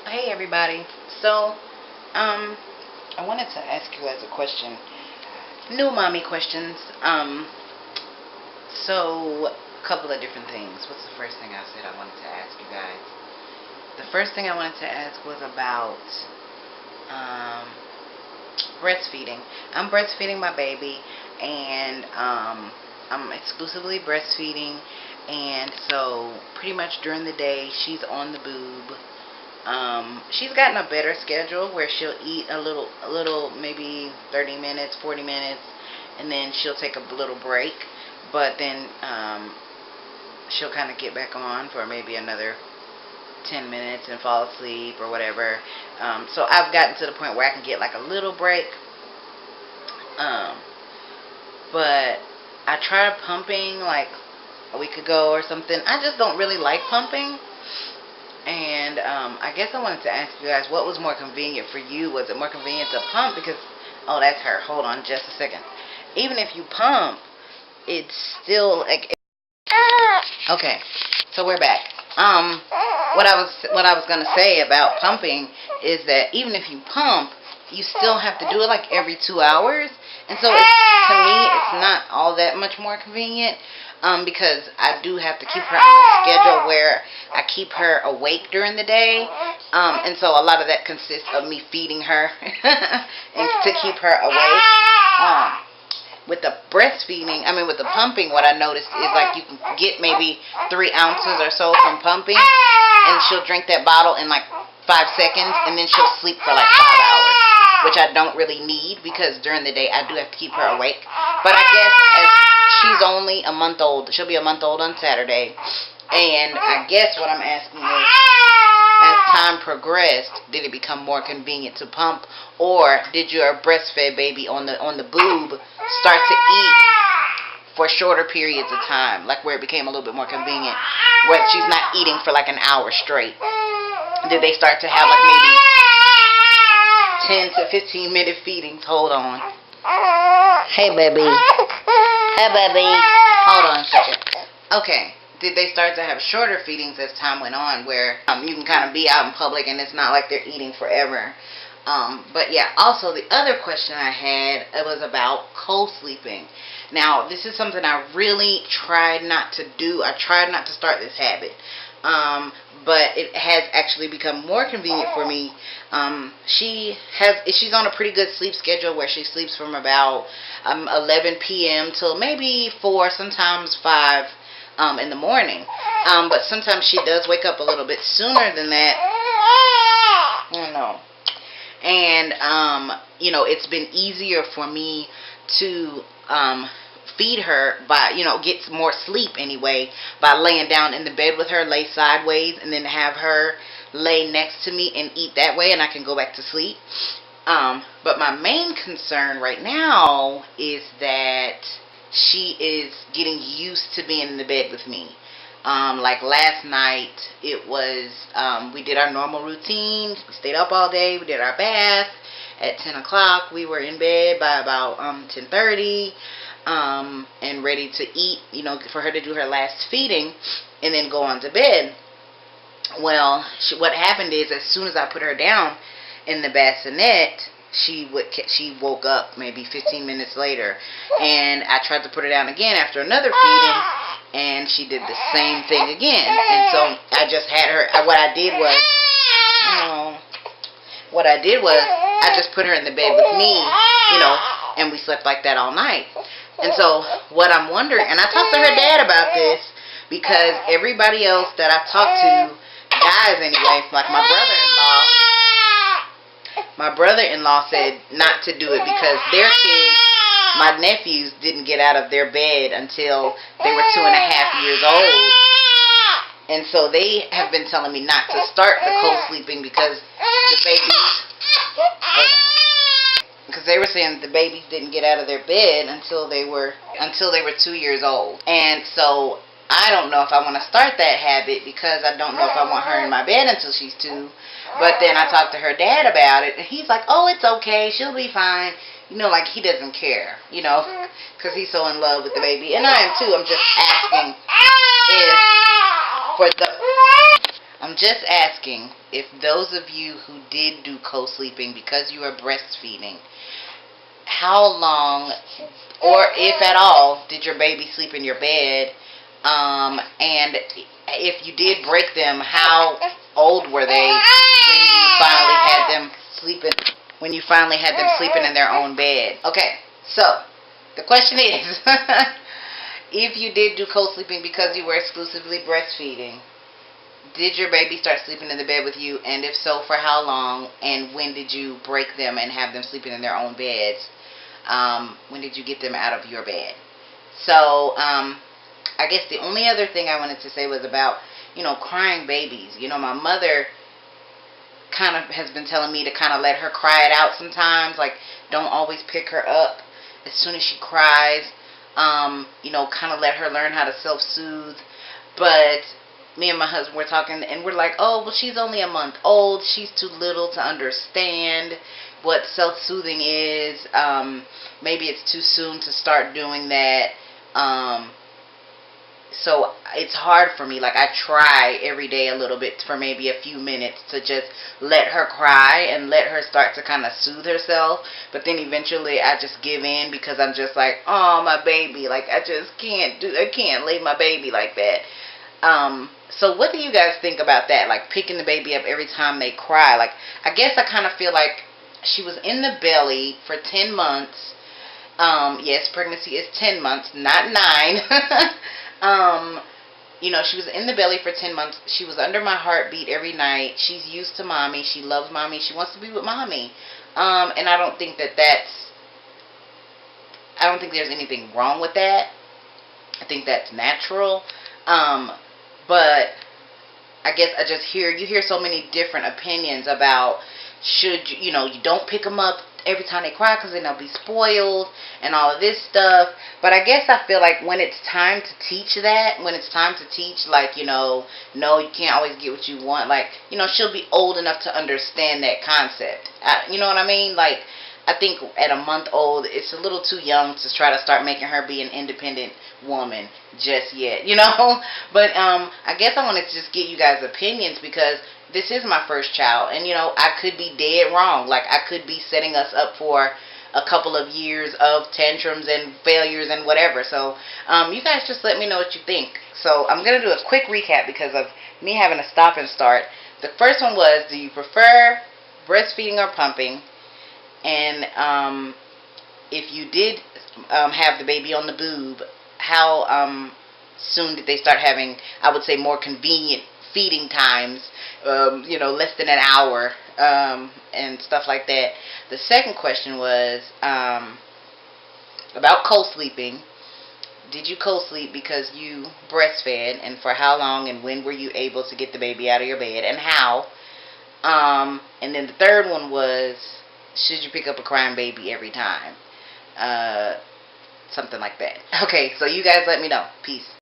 Hey everybody. So, I wanted to ask you guys a question. New mommy questions. So a couple of different things. What's the first thing I said I wanted to ask you guys? The first thing I wanted to ask was about um breastfeeding. I'm breastfeeding my baby, and I'm exclusively breastfeeding, and so pretty much during the day she's on the boob. She's gotten a better schedule where she'll eat a little, maybe 30 minutes, 40 minutes, and then she'll take a little break. But then she'll kind of get back on for maybe another 10 minutes and fall asleep or whatever. So I've gotten to the point where I can get like a little break. Um, but I tried pumping like a week ago or something. I just don't really like pumping. And I guess I wanted to ask you guys, what was more convenient for you? Was it more convenient to pump? Because, oh, that's her. Hold on just a second. Even if you pump, it's still like. Okay, so we're back. What I was gonna say about pumping is that even if you pump, you still have to do it like every 2 hours, and so to me, it's not all that much more convenient. Because I do have to keep her on a schedule where I keep her awake during the day, and so a lot of that consists of me feeding her and to keep her awake. With the with the pumping, what I noticed is like you can get maybe 3 ounces or so from pumping, and she'll drink that bottle in like 5 seconds, and then she'll sleep for like 5 hours, which I don't really need because during the day I do have to keep her awake. But I guess as she's only a month old, she'll be a month old on Saturday, and I guess what I'm asking is, as time progressed, did it become more convenient to pump, or did your breastfed baby on the boob start to eat for shorter periods of time, like where it became a little bit more convenient, where she's not eating for like an hour straight? Did they start to have like maybe 10 to 15 minute feedings? Hold on. Hey baby. Hey baby. Hold on a second. Okay. Did they start to have shorter feedings as time went on, where you can kind of be out in public and it's not like they're eating forever? But yeah, also the other question I had, it was about co-sleeping. Now, this is something I really tried not to do. I tried not to start this habit. But it has actually become more convenient for me. She's on a pretty good sleep schedule where she sleeps from about 11 p.m. till maybe 4, sometimes 5 in the morning. But sometimes she does wake up a little bit sooner than that. I don't know. And it's been easier for me to feed her by, get more sleep anyway, by laying down in the bed with her, lay sideways, and then have her lay next to me and eat that way, and I can go back to sleep. But my main concern right now is that she is getting used to being in the bed with me. Like last night, it was, we did our normal routine. We stayed up all day. We did our bath. At 10 o'clock, we were in bed by about 10:30, and ready to eat, for her to do her last feeding and then go on to bed. Well, what happened is, as soon as I put her down in the bassinet, she woke up maybe 15 minutes later, and I tried to put her down again after another feeding, and she did the same thing again. And so I just had her. What I did was I just put her in the bed with me, and we slept like that all night. And so what I'm wondering, and I talked to her dad about this, because everybody else that I talked to, guys anyway, like my brother-in-law said not to do it because their kids, my nephews, didn't get out of their bed until they were 2.5 years old. And so they have been telling me not to start the co-sleeping because the babies, because they were saying that the babies didn't get out of their bed until they were 2 years old. And so I don't know if I want to start that habit, because I don't know if I want her in my bed until she's 2. But then I talked to her dad about it, and he's like, oh, it's okay, she'll be fine. Like he doesn't care, because he's so in love with the baby. And I am too. I'm just asking if, I'm just asking if those of you who did do co-sleeping because you are breastfeeding, how long, or if at all, did your baby sleep in your bed? And if you did break them, how old were they when you finally had them sleeping? When you finally had them sleeping in their own bed? Okay, so the question is, if you did do co-sleeping because you were exclusively breastfeeding, did your baby start sleeping in the bed with you? And if so, for how long? And when did you break them and have them sleeping in their own beds? When did you get them out of your bed? So, I guess the only other thing I wanted to say was about, crying babies. My mother kind of has been telling me to kind of let her cry it out sometimes. Like, don't always pick her up as soon as she cries. Kind of let her learn how to self-soothe. But me and my husband were talking, and we're like, oh, well, she's only a month old. She's too little to understand what self-soothing is. Maybe it's too soon to start doing that. So it's hard for me. Like, I try every day a little bit for maybe a few minutes to just let her cry and let her start to kind of soothe herself. But then eventually I just give in because I'm just like, oh, my baby. Like, I can't leave my baby like that. So what do you guys think about that? Like, picking the baby up every time they cry. Like, I guess I kind of feel like she was in the belly for 10 months. Yes, pregnancy is 10 months, not 9. She was in the belly for 10 months. She was under my heartbeat every night. She's used to mommy. She loves mommy. She wants to be with mommy. And I don't think I don't think there's anything wrong with that. I think that's natural. But I guess you hear so many different opinions about you don't pick them up every time they cry because then they'll be spoiled and all of this stuff. But I guess I feel like when it's time to teach like, no, you can't always get what you want. Like, she'll be old enough to understand that concept. You know what I mean? Like, I think at a month old, it's a little too young to try to start making her be an independent woman just yet, But I guess I wanted to just get you guys' opinions because this is my first child, and I could be dead wrong. Like, I could be setting us up for a couple of years of tantrums and failures and whatever. So you guys just let me know what you think. So I'm gonna do a quick recap because of me having to stop and start. The first one was, do you prefer breastfeeding or pumping? And if you did have the baby on the boob, how soon did they start having, I would say, more convenient feeding times, less than an hour, and stuff like that. The second question was about co-sleeping. Did you co-sleep because you breastfed, and for how long, and when were you able to get the baby out of your bed, and how? And then the third one was, should you pick up a crying baby every time? Something like that. Okay, so you guys let me know. Peace.